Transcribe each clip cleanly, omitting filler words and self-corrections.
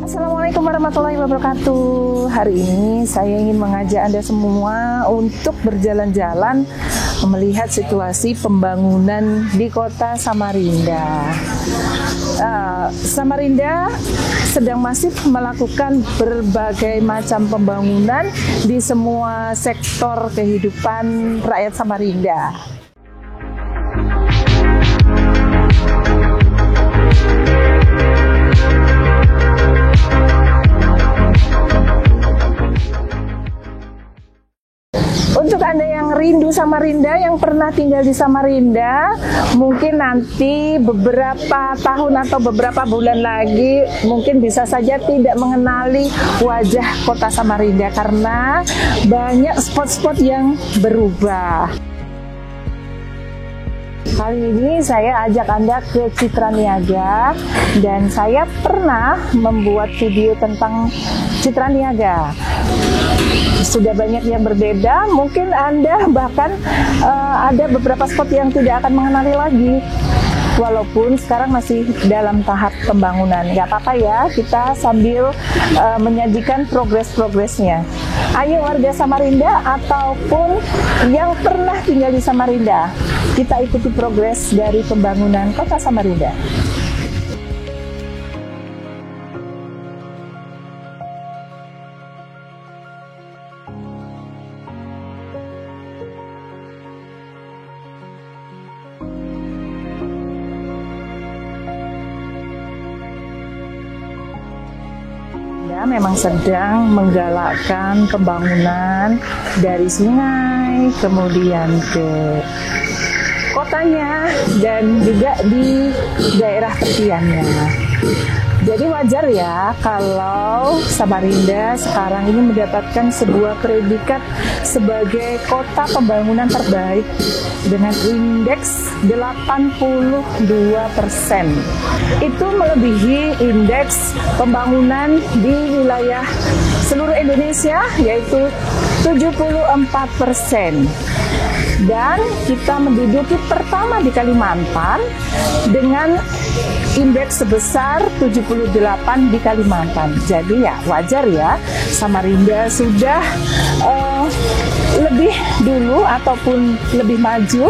Assalamualaikum warahmatullahi wabarakatuh. Hari ini saya ingin mengajak Anda semua untuk berjalan-jalan melihat situasi pembangunan di kota Samarinda. Samarinda sedang masif melakukan berbagai macam pembangunan di semua sektor kehidupan rakyat Samarinda. Untuk Anda yang rindu Samarinda, yang pernah tinggal di Samarinda, mungkin nanti beberapa tahun atau beberapa bulan lagi mungkin bisa saja tidak mengenali wajah kota Samarinda karena banyak spot-spot yang berubah. Kali ini saya ajak Anda ke Citra Niaga dan saya pernah membuat video tentang Citra Niaga. Sudah banyak yang berbeda, mungkin Anda bahkan ada beberapa spot yang tidak akan mengenali lagi. Walaupun sekarang masih dalam tahap pembangunan, nggak apa-apa ya, kita sambil menyajikan progres-progresnya. Ayo warga Samarinda ataupun yang pernah tinggal di Samarinda, kita ikuti progres dari pembangunan kota Samarinda. Memang sedang menggalakkan pembangunan dari sungai, kemudian ke kotanya, dan juga di daerah tepiannya. Jadi wajar ya kalau Samarinda sekarang ini mendapatkan sebuah predikat sebagai kota pembangunan terbaik dengan indeks 82%. Itu melebihi indeks pembangunan di wilayah seluruh Indonesia yaitu 74%. Dan kita menduduki pertama di Kalimantan dengan indeks sebesar 78 di Kalimantan. Jadi ya wajar ya, Samarinda sudah lebih dulu ataupun lebih maju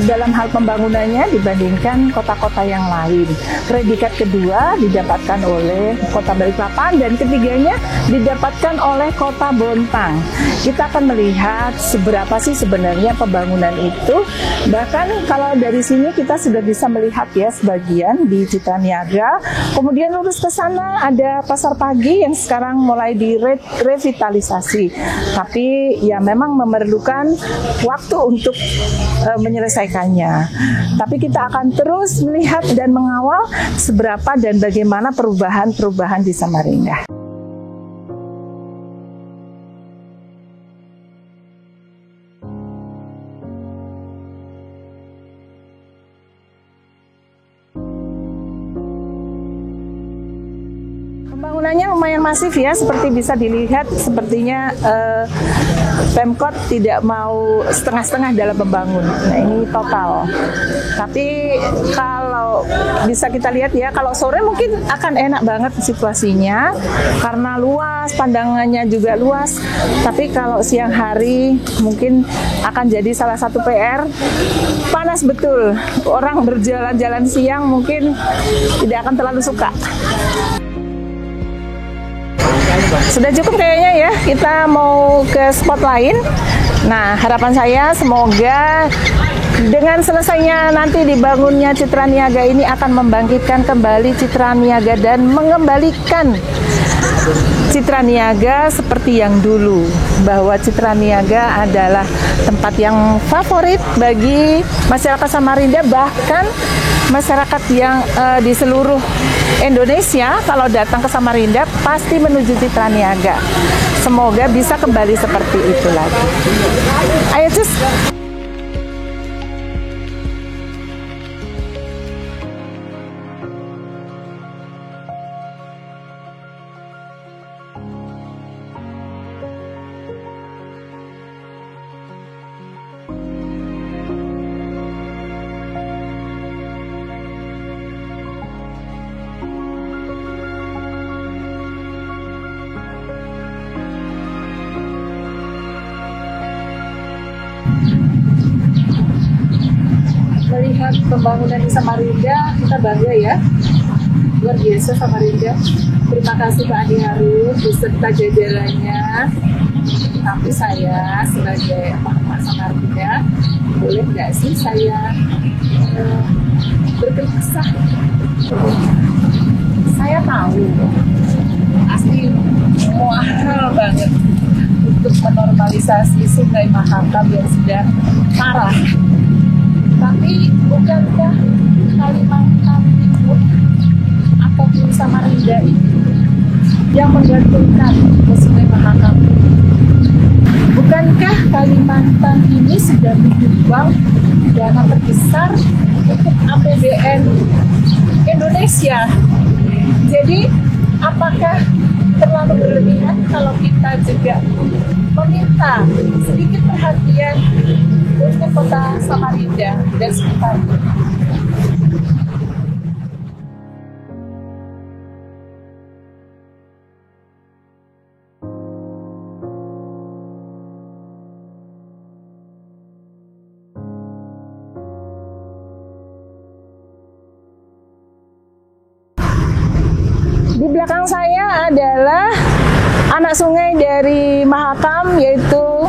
dalam hal pembangunannya dibandingkan kota-kota yang lain. Predikat kedua didapatkan oleh kota Balikpapan dan ketiganya didapatkan oleh kota Bontang. Kita akan melihat seberapa sih sebenarnya pembangunan itu. Bahkan kalau dari sini kita sudah bisa melihat ya sebagian di Citra Niaga. Kemudian lurus ke sana ada pasar pagi yang sekarang mulai direvitalisasi. Tapi ya memang memerlukan waktu untuk menyelesaikannya. Tapi kita akan terus melihat dan mengawal seberapa dan bagaimana perubahan-perubahan di Samarinda. Pembangunannya lumayan masif ya, seperti bisa dilihat sepertinya Pemkot tidak mau setengah-setengah dalam membangun. Nah ini total. Tapi kalau bisa kita lihat ya, kalau sore mungkin akan enak banget situasinya karena luas, pandangannya juga luas. Tapi kalau siang hari mungkin akan jadi salah satu PR. Panas betul. Orang berjalan-jalan siang mungkin tidak akan terlalu suka. Sudah cukup kayaknya ya, kita mau ke spot lain. Nah, harapan saya semoga dengan selesainya nanti dibangunnya Citra Niaga ini akan membangkitkan kembali Citra Niaga dan mengembalikan Citra Niaga seperti yang dulu, bahwa Citra Niaga adalah tempat yang favorit bagi masyarakat Samarinda, bahkan masyarakat yang di seluruh Indonesia kalau datang ke Samarinda pasti menuju Citra Niaga. Semoga bisa kembali seperti itu lagi. Ayo cus. melihat pembangunan di Samarinda, kita bangga ya. Luar biasa Samarinda. Terima kasih Pak Andi Harun beserta jajarannya. Tapi saya sebagai emak-emak Samarinda, boleh nggak sih saya berkeluh kesah? Saya tahu pasti mahal banget untuk menormalisasi Sungai Mahakam yang sudah parah. Tapi bukankah Kalimantan Timur ataupun Samarinda ini yang menggantungkan ke Sungai Mahakam? Bukankah Kalimantan ini sudah menyumbang dana terbesar untuk APBN Indonesia? Jadi, apakah terlalu berlebihan kalau kita juga meminta sedikit perhatian untuk kota Samarinda dan sekitarnya? Di belakang saya adalah anak sungai dari Mahakam, yaitu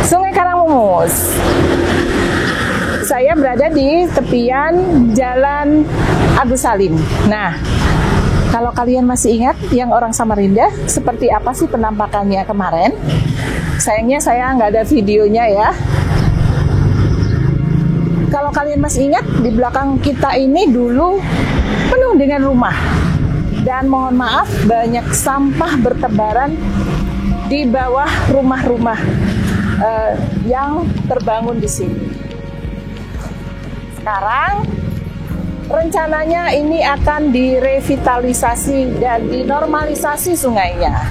Sungai Karangmumus. Saya berada di tepian Jalan Agus Salim. Nah, kalau kalian masih ingat yang orang Samarinda, seperti apa sih penampakannya kemarin? Sayangnya saya nggak ada videonya ya. Kalau kalian masih ingat, di belakang kita ini dulu penuh dengan rumah. Dan mohon maaf, banyak sampah bertebaran di bawah rumah-rumah yang terbangun di sini. Sekarang rencananya ini akan direvitalisasi dan dinormalisasi sungainya.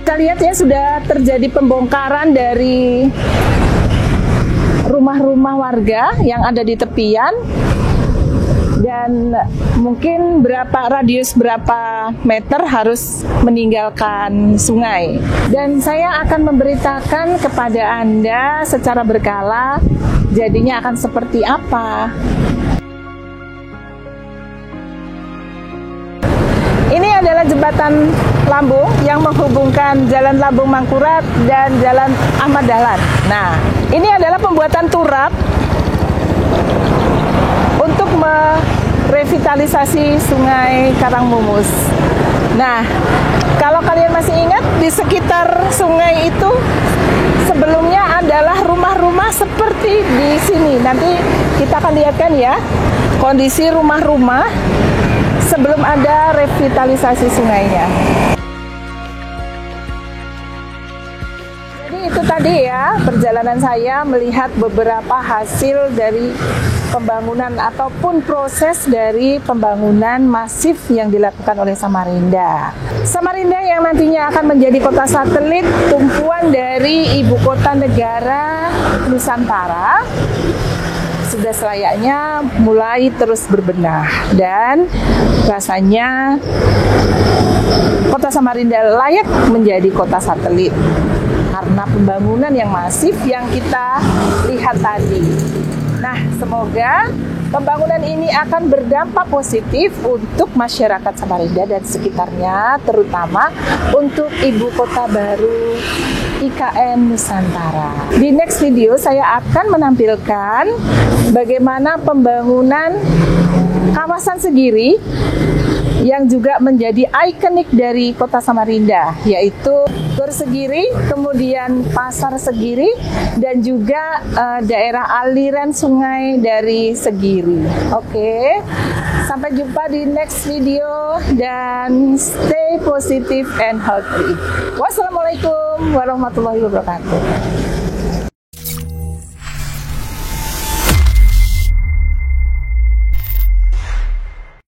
Kita lihat ya, sudah terjadi pembongkaran dari rumah-rumah warga yang ada di tepian. Dan mungkin radius berapa meter harus meninggalkan sungai. Dan saya akan memberitakan kepada Anda secara berkala jadinya akan seperti apa. Ini adalah jembatan Lambung yang menghubungkan Jalan Lambung Mangkurat dan Jalan Ahmad Dahlan. Nah, ini adalah pembuatan turap untuk merevitalisasi Sungai Karangmumus. Nah, kalau kalian masih ingat, di sekitar sungai itu sebelumnya adalah rumah-rumah seperti di sini. Nanti kita akan lihatkan ya kondisi rumah-rumah sebelum ada revitalisasi sungainya. Jadi itu tadi ya perjalanan saya melihat beberapa hasil dari pembangunan ataupun proses dari pembangunan masif yang dilakukan oleh Samarinda. Samarinda yang nantinya akan menjadi kota satelit tumpuan dari ibu kota negara Nusantara sudah selayaknya mulai terus berbenah, dan rasanya kota Samarinda layak menjadi kota satelit karena pembangunan yang masif yang kita lihat tadi. Nah, semoga pembangunan ini akan berdampak positif untuk masyarakat Samarinda dan sekitarnya, terutama untuk ibu kota baru IKN Nusantara. Di next video saya akan menampilkan bagaimana pembangunan kawasan Segiri yang juga menjadi ikonik dari kota Samarinda, yaitu Gor Segiri, kemudian Pasar Segiri, dan juga daerah aliran sungai dari Segiri. Oke, sampai jumpa di next video dan stay positive and healthy. Wassalamualaikum warahmatullahi wabarakatuh.